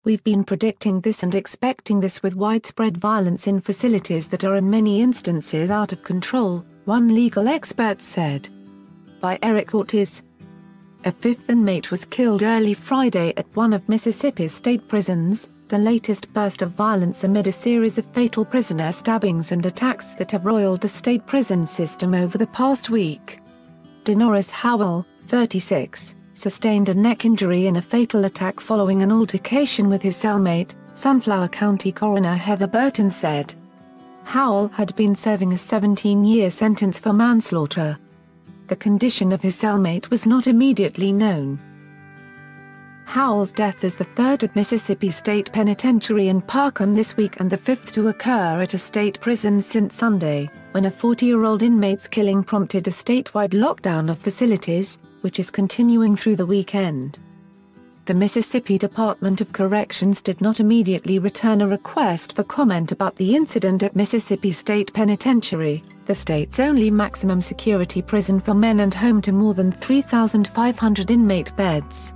We've been predicting this and expecting this with widespread violence in facilities that are in many instances out of control, one legal expert said. By Eric Ortiz. A fifth inmate was killed early Friday at one of Mississippi's state prisons, the latest burst of violence amid a series of fatal prisoner stabbings and attacks that have roiled the state prison system over the past week. Denoris Howell, 36, sustained a neck injury in a fatal attack following an altercation with his cellmate, Sunflower County Coroner Heather Burton said. Howell had been serving a 17-year sentence for manslaughter. The condition of his cellmate was not immediately known. Howell's death is the third at Mississippi State Penitentiary in Parkham this week and the fifth to occur at a state prison since Sunday, when a 40-year-old inmate's killing prompted a statewide lockdown of facilities, which is continuing through the weekend. The Mississippi Department of Corrections did not immediately return a request for comment about the incident at Mississippi State Penitentiary, the state's only maximum security prison for men and home to more than 3,500 inmate beds.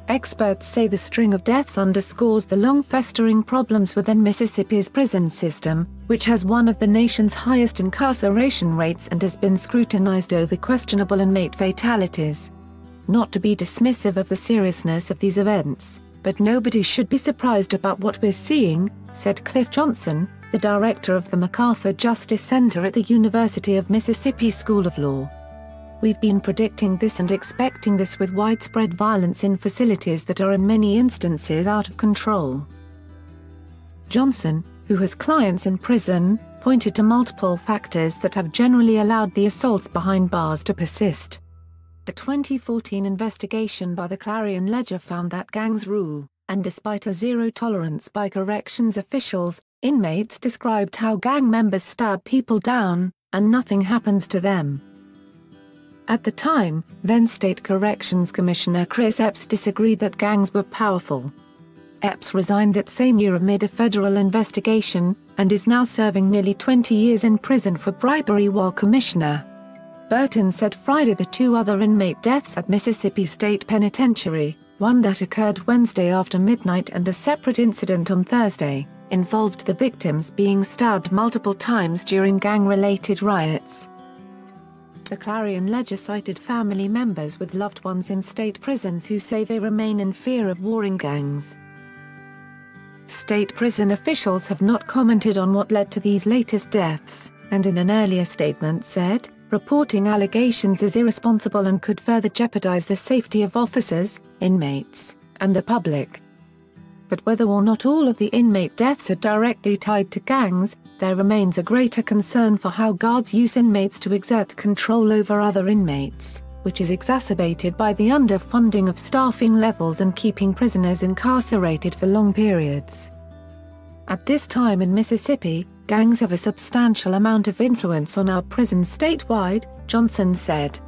Experts say the string of deaths underscores the long-festering problems within Mississippi's prison system, which has one of the nation's highest incarceration rates and has been scrutinized over questionable inmate fatalities. Not to be dismissive of the seriousness of these events, but nobody should be surprised about what we're seeing, said Cliff Johnson, the director of the MacArthur Justice Center at the University of Mississippi School of Law. We've been predicting this and expecting this with widespread violence in facilities that are in many instances out of control. Johnson, who has clients in prison, pointed to multiple factors that have generally allowed the assaults behind bars to persist. The 2014 investigation by the Clarion Ledger found that gangs rule, and despite a zero tolerance by corrections officials, inmates described how gang members stab people down, and nothing happens to them. At the time, then State Corrections Commissioner Chris Epps disagreed that gangs were powerful. Epps resigned that same year amid a federal investigation, and is now serving nearly 20 years in prison for bribery while commissioner. Burton said Friday the two other inmate deaths at Mississippi State Penitentiary, one that occurred Wednesday after midnight and a separate incident on Thursday, involved the victims being stabbed multiple times during gang-related riots. The Clarion Ledger cited family members with loved ones in state prisons who say they remain in fear of warring gangs. State prison officials have not commented on what led to these latest deaths, and in an earlier statement said, reporting allegations is irresponsible and could further jeopardize the safety of officers, inmates, and the public. But whether or not all of the inmate deaths are directly tied to gangs, there remains a greater concern for how guards use inmates to exert control over other inmates, which is exacerbated by the underfunding of staffing levels and keeping prisoners incarcerated for long periods. At this time in Mississippi, gangs have a substantial amount of influence on our prisons statewide, Johnson said.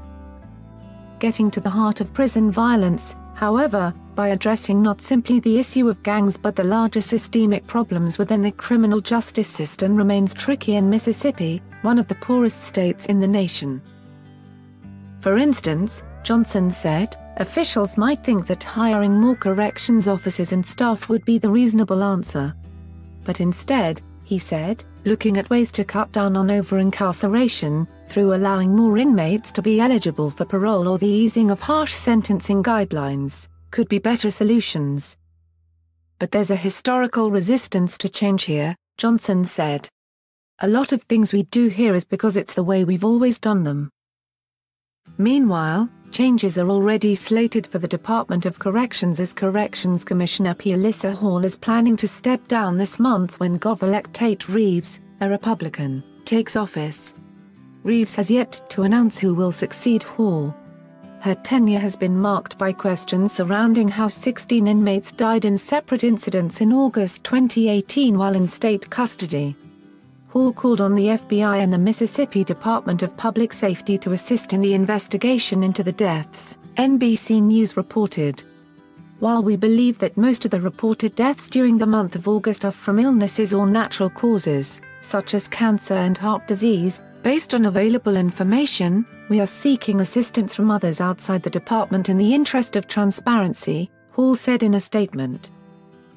Getting to the heart of prison violence, however, by addressing not simply the issue of gangs but the larger systemic problems within the criminal justice system remains tricky in Mississippi, one of the poorest states in the nation. For instance, Johnson said, officials might think that hiring more corrections officers and staff would be the reasonable answer. But instead, he said, looking at ways to cut down on over-incarceration, through allowing more inmates to be eligible for parole or the easing of harsh sentencing guidelines, could be better solutions. But there's a historical resistance to change here, Johnson said. A lot of things we do here is because it's the way we've always done them. Meanwhile, changes are already slated for the Department of Corrections as Corrections Commissioner Alyssa Hall is planning to step down this month when Gov-elect Tate Reeves, a Republican, takes office. Reeves has yet to announce who will succeed Hall. Her tenure has been marked by questions surrounding how 16 inmates died in separate incidents in August 2018 while in state custody. Hall called on the FBI and the Mississippi Department of Public Safety to assist in the investigation into the deaths, NBC News reported. While we believe that most of the reported deaths during the month of August are from illnesses or natural causes, such as cancer and heart disease, based on available information, we are seeking assistance from others outside the department in the interest of transparency, Hall said in a statement.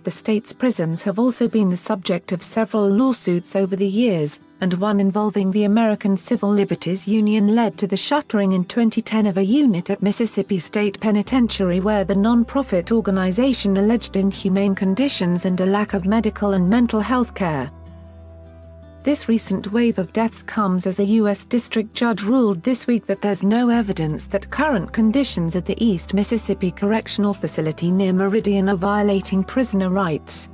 The state's prisons have also been the subject of several lawsuits over the years, and one involving the American Civil Liberties Union led to the shuttering in 2010 of a unit at Mississippi State Penitentiary where the non-profit organization alleged inhumane conditions and a lack of medical and mental health care. This recent wave of deaths comes as a U.S. district judge ruled this week that there's no evidence that current conditions at the East Mississippi Correctional Facility near Meridian are violating prisoner rights.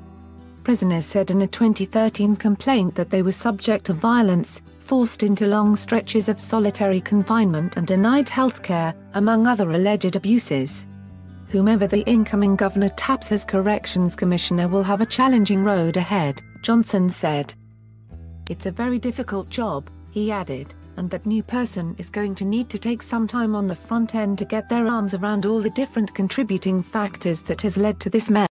Prisoners said in a 2013 complaint that they were subject to violence, forced into long stretches of solitary confinement and denied health care, among other alleged abuses. Whomever the incoming governor taps as corrections commissioner will have a challenging road ahead, Johnson said. It's a very difficult job, he added, and that new person is going to need to take some time on the front end to get their arms around all the different contributing factors that has led to this mess.